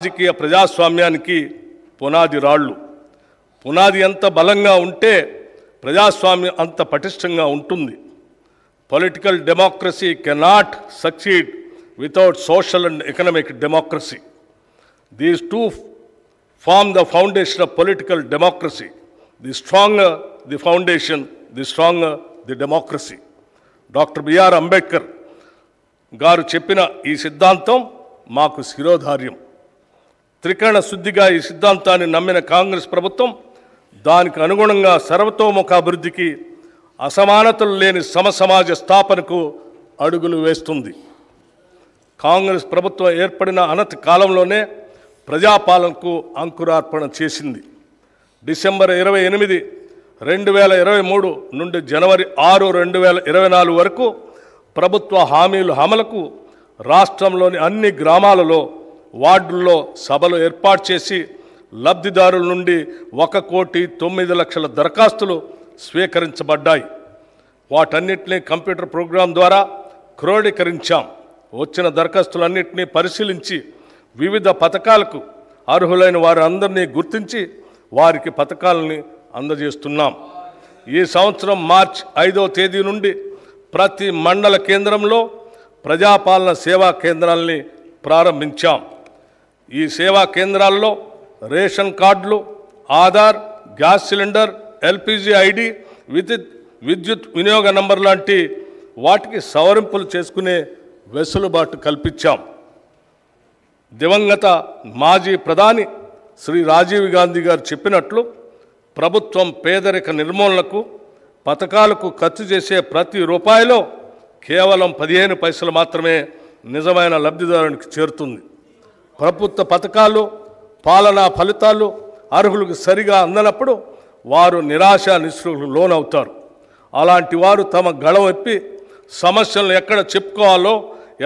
రాజకీయ ప్రజాస్వామ్యానికి పునాది రాళ్ళు. పునాది ఎంత బలంగా ఉంటే ప్రజాస్వామ్యం అంత పటిష్టంగా ఉంటుంది. Political democracy cannot succeed without social and economic democracy. These two form the foundation of political democracy. The stronger the foundation, the stronger the democracy. Doctor B R Ambedkar garu చెప్పిన ఈ సిద్ధాంతం మాకు శిరోధార్యం. త్రికరణ శుద్ధిగా ఈ సిద్ధాంతాన్ని నమ్మిన కాంగ్రెస్ ప్రభుత్వం దానికి అనుగుణంగా సర్వతోముఖ అభివృద్ధికి, అసమానతలు లేని సమసమాజ స్థాపనకు అడుగులు వేస్తుంది. కాంగ్రెస్ ప్రభుత్వం ఏర్పడిన అనతి కాలంలోనే ప్రజాపాలనకు అంకురార్పణ చేసింది. డిసెంబర్ 28, 2023 నుండి జనవరి 6, 2024 వరకు ప్రభుత్వ హామీల అమలుకు రాష్ట్రంలోని అన్ని గ్రామాలలో, వార్డుల్లో సభలు ఏర్పాటు చేసి లబ్ధిదారుల నుండి 1,09,00,000 దరఖాస్తులు స్వీకరించబడ్డాయి. వాటన్నిటినీ కంప్యూటర్ ప్రోగ్రాం ద్వారా క్రోడీకరించాం. వచ్చిన దరఖాస్తులన్నింటినీ పరిశీలించి వివిధ పథకాలకు అర్హులైన వారందరినీ గుర్తించి వారికి పథకాలని అందజేస్తున్నాం. ఈ సంవత్సరం మార్చి 5వ తేదీ నుండి ప్రతి మండల కేంద్రంలో ప్రజాపాలన సేవా కేంద్రాలని ప్రారంభించాం. ఈ సేవా కేంద్రాల్లో రేషన్ కార్డులు, Aadhaar, gas cylinder, LPG ID, విద్యుత్ వినియోగ నంబర్ లాంటి వాటికి సవరింపులు చేసుకునే వెసులుబాటు కల్పించాం. దివంగత మాజీ ప్రధాని శ్రీ రాజీవ్ గాంధీ గారు చెప్పినట్లు ప్రభుత్వం పేదరిక నిర్మూలనకు, పథకాలకు ఖర్చు చేసే ప్రతి రూపాయిలో కేవలం 15 పైసలు మాత్రమే నిజమైన లబ్ధిదారునికి చేరుతుంది. ప్రభుత్వ పథకాలు, పాలనా ఫలితాలు అర్హులకు సరిగా అందనప్పుడు వారు నిరాశ నిస్పృహలకు లోనవుతారు. అలాంటి వారు తమ గళం ఎప్పి సమస్యలను ఎక్కడ చెప్పుకోవాలో,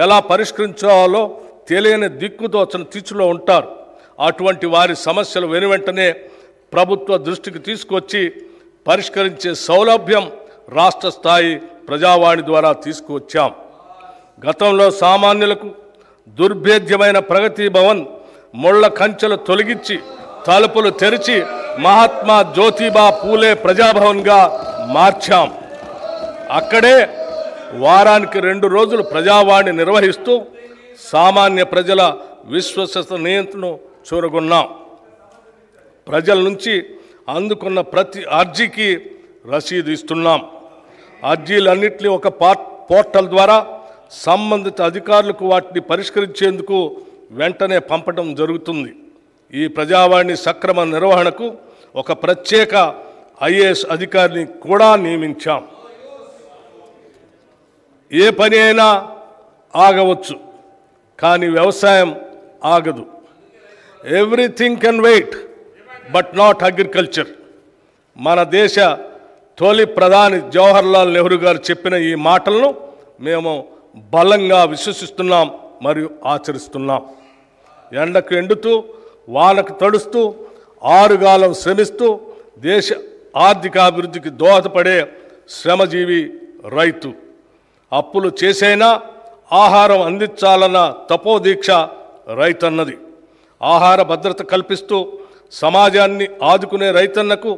ఎలా పరిష్కరించాలో తెలియని దిక్కుతోచని తీర్చులో ఉంటారు. అటువంటి వారి సమస్యలు వెనువెంటనే ప్రభుత్వ దృష్టికి తీసుకొచ్చి పరిష్కరించే సౌలభ్యం రాష్ట్ర స్థాయి ప్రజావాణి ద్వారా తీసుకువచ్చాం. గతంలో సామాన్యులకు దుర్భేద్యమైన ప్రగతి భవన్ ముళ్ళ కంచెలు తొలగించి తలుపులు తెరిచి మహాత్మా జ్యోతిబా పూలే ప్రజాభవన్గా మార్చాం. అక్కడే వారానికి 2 రోజులు ప్రజావాణి నిర్వహిస్తూ సామాన్య ప్రజల విశ్వసనీయతను చూరగొన్నాం. ప్రజల నుంచి అందుకున్న ప్రతి అర్జీకి రసీదు ఇస్తున్నాం. అర్జీలన్నింటినీ ఒక పోర్టల్ ద్వారా సంబంధిత అధికారులకు వాటిని పరిష్కరించేందుకు వెంటనే పంపడం జరుగుతుంది. ఈ ప్రజావాణి సక్రమ నిర్వహణకు ఒక ప్రత్యేక ఐఏఎస్ అధికారిని కూడా నియమించాం. ఏ పని అయినా ఆగవచ్చు, కానీ వ్యవసాయం ఆగదు. Everything can wait but not agriculture. మన దేశ తొలి ప్రధాని జవహర్లాల్ నెహ్రూ గారు చెప్పిన ఈ మాటలను మేము బలంగా విశ్వసిస్తున్నాం మరియు ఆచరిస్తున్నాం. ఎండకు ఎండుతూ, వానకు తడుస్తూ, ఆరుగాలం శ్రమిస్తూ దేశ ఆర్థికాభివృద్ధికి దోహదపడే శ్రమజీవి రైతు. అప్పులు చేసైనా ఆహారం అందించాలన్న తపోదీక్ష రైతన్నది. ఆహార భద్రత కల్పిస్తూ సమాజాన్ని ఆదుకునే రైతన్నకు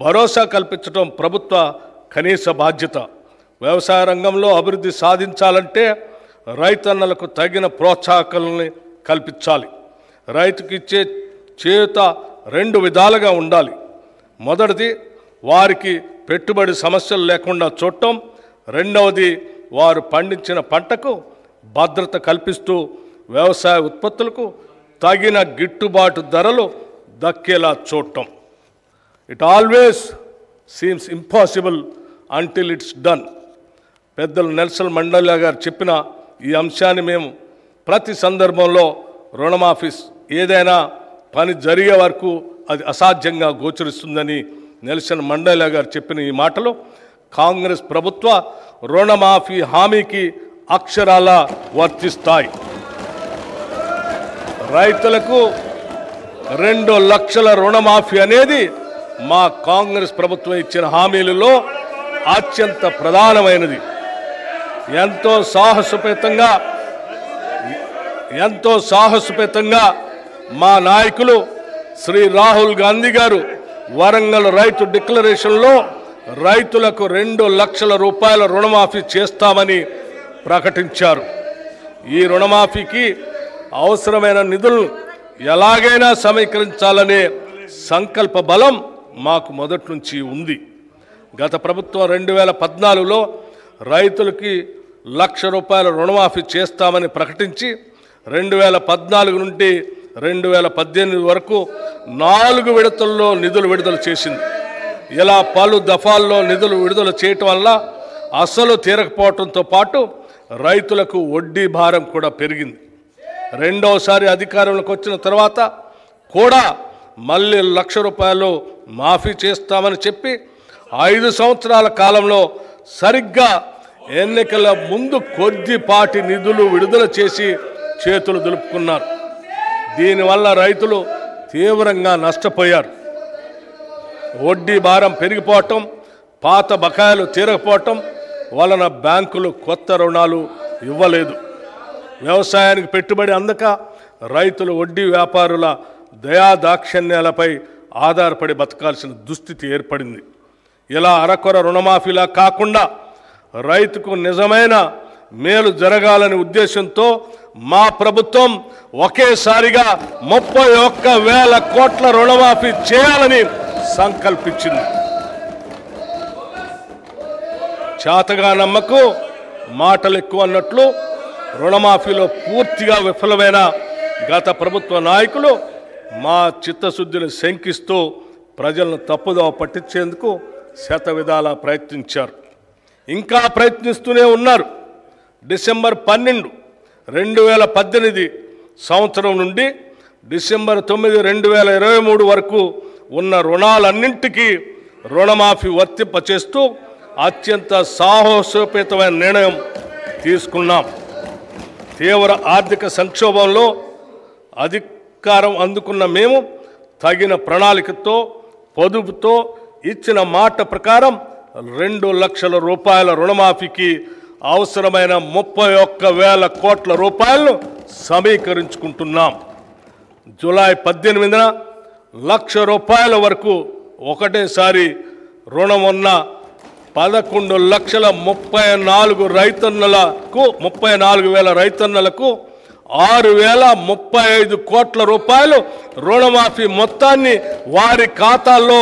భరోసా కల్పించడం ప్రభుత్వ కనీస బాధ్యత. వ్యవసాయ రంగంలో అభివృద్ధి సాధించాలంటే రైతన్నలకు తగిన ప్రోత్సాహకాలని కల్పించాలి. రైతుకి ఇచ్చే చేయూత 2 విధాలుగా ఉండాలి. మొదటిది వారికి పెట్టుబడి సమస్యలు లేకుండా చూడటం. రెండవది వారు పండించిన పంటకు భద్రత కల్పిస్తూ వ్యవసాయ ఉత్పత్తులకు తగిన గిట్టుబాటు ధరలు దక్కేలా చూడటం. It always seems impossible until it's done. పెద్దలు నెల్సన్ మండేలా గారు చెప్పిన ఈ అంశాన్ని మేము ప్రతి సందర్భంలో రుణమాఫీ ఏదైనా పని జరిగే వరకు అది అసాధ్యంగా గోచరిస్తుందని నెల్సన్ మండేలా గారు చెప్పిన ఈ మాటలు కాంగ్రెస్ ప్రభుత్వ రుణమాఫీ హామీకి అక్షరాల వర్తిస్తాయి. రైతులకు 2 లక్షల రుణమాఫీ అనేది మా కాంగ్రెస్ ప్రభుత్వం ఇచ్చిన హామీలలో అత్యంత ప్రధానమైనది. ఎంతో సాహసోపేతంగా మా నాయకులు శ్రీ రాహుల్ గాంధీ గారు వరంగల్ రైతు డిక్లరేషన్లో రైతులకు 2 లక్షల రూపాయల రుణమాఫీ చేస్తామని ప్రకటించారు. ఈ రుణమాఫీకి అవసరమైన నిధులను ఎలాగైనా సమీకరించాలనే సంకల్ప బలం మాకు మొదటి నుంచి ఉంది. గత ప్రభుత్వం 2014లో రైతులకి 1 లక్ష రూపాయల రుణమాఫీ చేస్తామని ప్రకటించి 2014 నుండి 2018 వరకు 4 విడతల్లో నిధులు విడుదల చేసింది. ఇలా పలు దఫాల్లో నిధులు విడుదల చేయటం వల్ల అసలు తీరకపోవడంతో పాటు రైతులకు వడ్డీ భారం కూడా పెరిగింది. రెండోసారి అధికారంలోకి వచ్చిన తర్వాత కూడా మళ్ళీ 1 లక్ష రూపాయలు మాఫీ చేస్తామని చెప్పి 5 సంవత్సరాల కాలంలో సరిగ్గా ఎన్నికల ముందు కొద్దిపాటి నిధులు విడుదల చేసి చేతులు దులుపుకున్నారు. దీనివల్ల రైతులు తీవ్రంగా నష్టపోయారు. వడ్డీ భారం పెరిగిపోవటం, పాత బకాయిలు తీరకపోవటం వలన బ్యాంకులు కొత్త రుణాలు ఇవ్వలేదు. వ్యవసాయానికి పెట్టుబడి అందక రైతులు వడ్డీ వ్యాపారుల దయాదాక్షిణ్యాలపై ఆధారపడి బతకాల్సిన దుస్థితి ఏర్పడింది. ఇలా అరకొర రుణమాఫీలా కాకుండా రైతుకు నిజమైన మేలు జరగాలనే ఉద్దేశంతో మా ప్రభుత్వం ఒకేసారిగా 31,000 కోట్ల రుణమాఫీ చేయాలని సంకల్పించింది. చేతగా నమ్మకు మాటలు ఎక్కువ అన్నట్లు రుణమాఫీలో పూర్తిగా విఫలమైన గత ప్రభుత్వ నాయకులు మా చిత్తశుద్ధిని శంకిస్తూ ప్రజలను తప్పుదోవ పట్టించేందుకు శతవిధాలా ప్రయత్నించారు. ఇంకా ప్రయత్నిస్తూనే ఉన్నారు. డిసెంబర్ 12, 2018 సంవత్సరం నుండి డిసెంబర్ 9, 2023 వరకు ఉన్న రుణాలన్నింటికీ రుణమాఫీ వర్తింపచేస్తూ అత్యంత సాహసోపేతమైన నిర్ణయం తీసుకున్నాం. తీవ్ర ఆర్థిక సంక్షోభంలో అధికారం అందుకున్న మేము తగిన ప్రణాళికతో పొదుపుతో ఇచ్చిన మాట ప్రకారం 2 లక్షల రూపాయల రుణమాఫీకి అవసరమైన 31,000 కోట్ల రూపాయలను సమీకరించుకుంటున్నాం. జూలై 18న 1 లక్ష రూపాయల వరకు ఒకటేసారి రుణం ఉన్న 11,34,000 రైతన్నలకు 6,035 కోట్ల రూపాయలు రుణమాఫీ మొత్తాన్ని వారి ఖాతాల్లో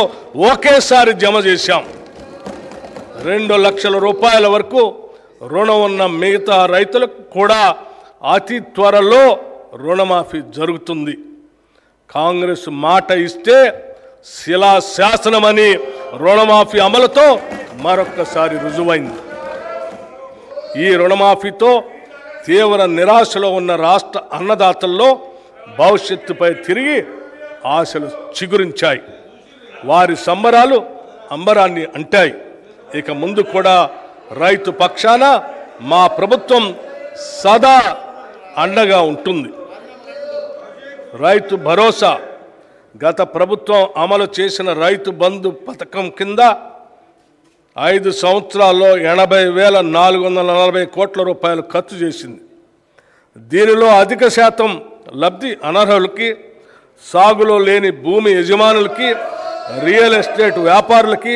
ఒకేసారి జమ చేశాం. 2 లక్షల రూపాయల వరకు రుణం ఉన్న మిగతా రైతులకు కూడా అతి త్వరలో రుణమాఫీ జరుగుతుంది. కాంగ్రెస్ మాట ఇస్తే శిలాశాసనమని రుణమాఫీ అమలుతో మరొక్కసారి రుజువైంది. ఈ రుణమాఫీతో తీవ్ర నిరాశలో ఉన్న రాష్ట్ర అన్నదాతల్లో భవిష్యత్తుపై తిరిగి ఆశలు చిగురించాయి. వారి సంబరాలు అంబరాన్ని అంటాయి. ఇక ముందు కూడా రైతు పక్షాన మా ప్రభుత్వం సదా అండగా ఉంటుంది. రైతు భరోసా గత ప్రభుత్వం అమలు చేసిన రైతు బంధు పథకం కింద 5 సంవత్సరాల్లో 80,440 కోట్ల రూపాయలు ఖర్చు చేసింది. దీనిలో అధిక శాతం లబ్ధి అనర్హులకి, సాగులో లేని భూమి యజమానులకి, రియల్ ఎస్టేట్ వ్యాపారులకి,